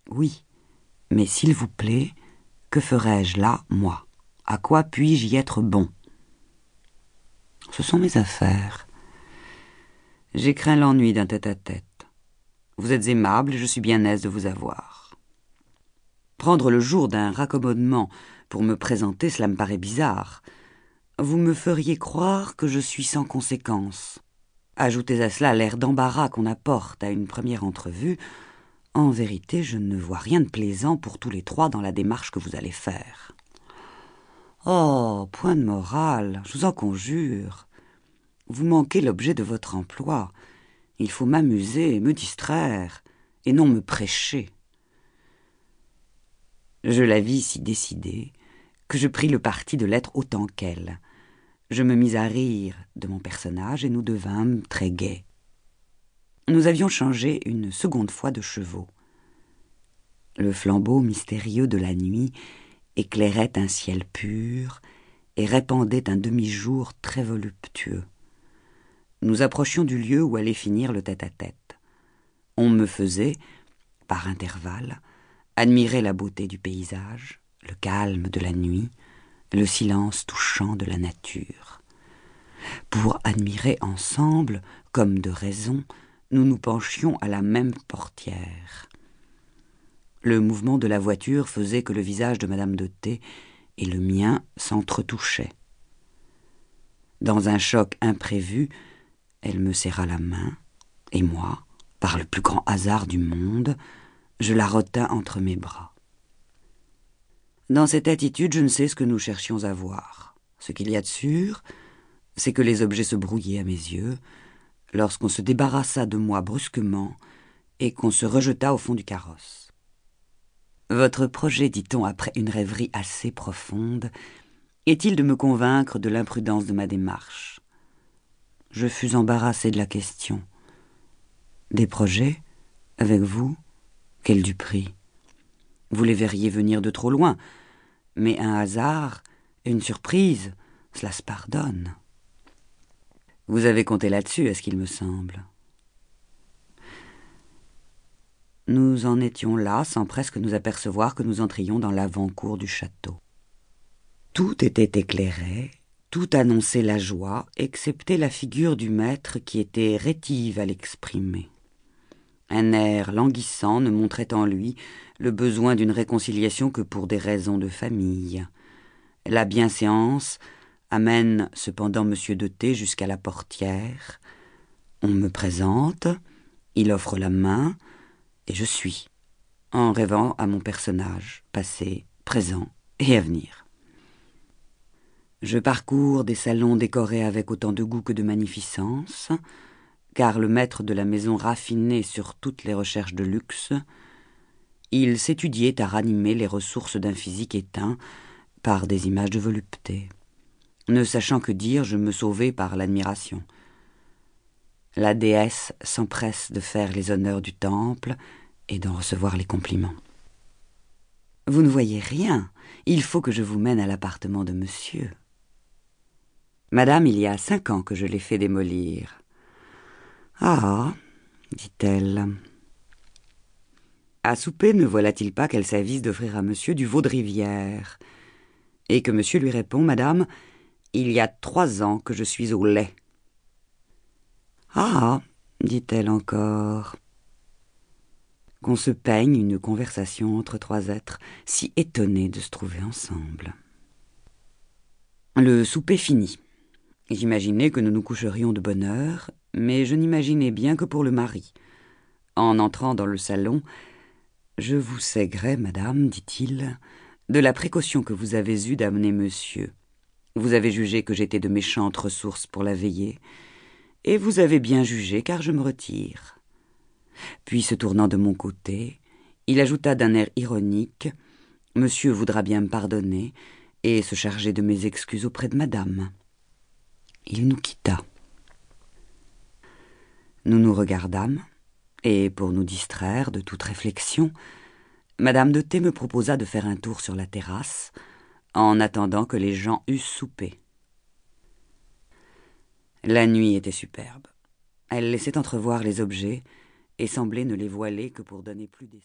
Oui, mais s'il vous plaît, que ferais-je là, moi? À quoi puis-je y être bon? Ce sont mes affaires. J'ai craint l'ennui d'un tête-à-tête. Vous êtes aimable et je suis bien aise de vous avoir. Prendre le jour d'un raccommodement pour me présenter, cela me paraît bizarre. Vous me feriez croire que je suis sans conséquence. Ajoutez à cela l'air d'embarras qu'on apporte à une première entrevue. En vérité, je ne vois rien de plaisant pour tous les trois dans la démarche que vous allez faire. Oh, point de morale, je vous en conjure. Vous manquez l'objet de votre emploi. Il faut m'amuser, me distraire, et non me prêcher. Je la vis si décidée que je pris le parti de l'être autant qu'elle. Je me mis à rire de mon personnage et nous devînmes très gais. Nous avions changé une seconde fois de chevaux. Le flambeau mystérieux de la nuit éclairait un ciel pur et répandait un demi-jour très voluptueux. Nous approchions du lieu où allait finir le tête-à-tête. On me faisait, par intervalles, admirer la beauté du paysage, le calme de la nuit, le silence touchant de la nature. Pour admirer ensemble, comme de raison, nous nous penchions à la même portière. Le mouvement de la voiture faisait que le visage de Madame de T et le mien s'entretouchaient. Dans un choc imprévu, elle me serra la main, et moi, par le plus grand hasard du monde, je la retins entre mes bras. Dans cette attitude, je ne sais ce que nous cherchions à voir. Ce qu'il y a de sûr, c'est que les objets se brouillaient à mes yeux, lorsqu'on se débarrassa de moi brusquement et qu'on se rejeta au fond du carrosse. Votre projet, dit-on après une rêverie assez profonde, est-il de me convaincre de l'imprudence de ma démarche? Je fus embarrassé de la question. Des projets? Avec vous? Quel du prix? Vous les verriez venir de trop loin, mais un hasard, une surprise, cela se pardonne. Vous avez compté là-dessus, est-ce qu'il me semble? Nous en étions là, sans presque nous apercevoir que nous entrions dans l'avant-cour du château. Tout était éclairé, tout annonçait la joie, excepté la figure du maître qui était rétive à l'exprimer. Un air languissant ne montrait en lui le besoin d'une réconciliation que pour des raisons de famille. La bienséance amène cependant M. de T jusqu'à la portière. On me présente, il offre la main, et je suis, en rêvant à mon personnage, passé, présent et avenir. Je parcours des salons décorés avec autant de goût que de magnificence, car le maître de la maison raffinait sur toutes les recherches de luxe. Il s'étudiait à ranimer les ressources d'un physique éteint par des images de volupté. Ne sachant que dire, je me sauvai par l'admiration. La déesse s'empresse de faire les honneurs du temple et d'en recevoir les compliments. Vous ne voyez rien, il faut que je vous mène à l'appartement de monsieur. Madame, il y a 5 ans que je l'ai fait démolir. Ah, dit-elle. À souper, ne voilà-t-il pas qu'elle s'avise d'offrir à monsieur du veau de rivière, et que monsieur lui répond, Madame, il y a 3 ans que je suis au lait. Ah, dit-elle encore. Qu'on se peigne une conversation entre 3 êtres si étonnés de se trouver ensemble. Le souper fini. J'imaginais que nous nous coucherions de bonne heure, mais je n'imaginais bien que pour le mari. En entrant dans le salon, « Je vous sais gré, madame, dit-il, de la précaution que vous avez eue d'amener monsieur. Vous avez jugé que j'étais de méchantes ressources pour la veiller, et vous avez bien jugé, car je me retire. » Puis, se tournant de mon côté, il ajouta d'un air ironique, « Monsieur voudra bien me pardonner et se charger de mes excuses auprès de madame. » Il nous quitta. Nous nous regardâmes, et pour nous distraire de toute réflexion, Madame de T me proposa de faire un tour sur la terrasse, en attendant que les gens eussent soupé. La nuit était superbe. Elle laissait entrevoir les objets et semblait ne les voiler que pour donner plus d'essai.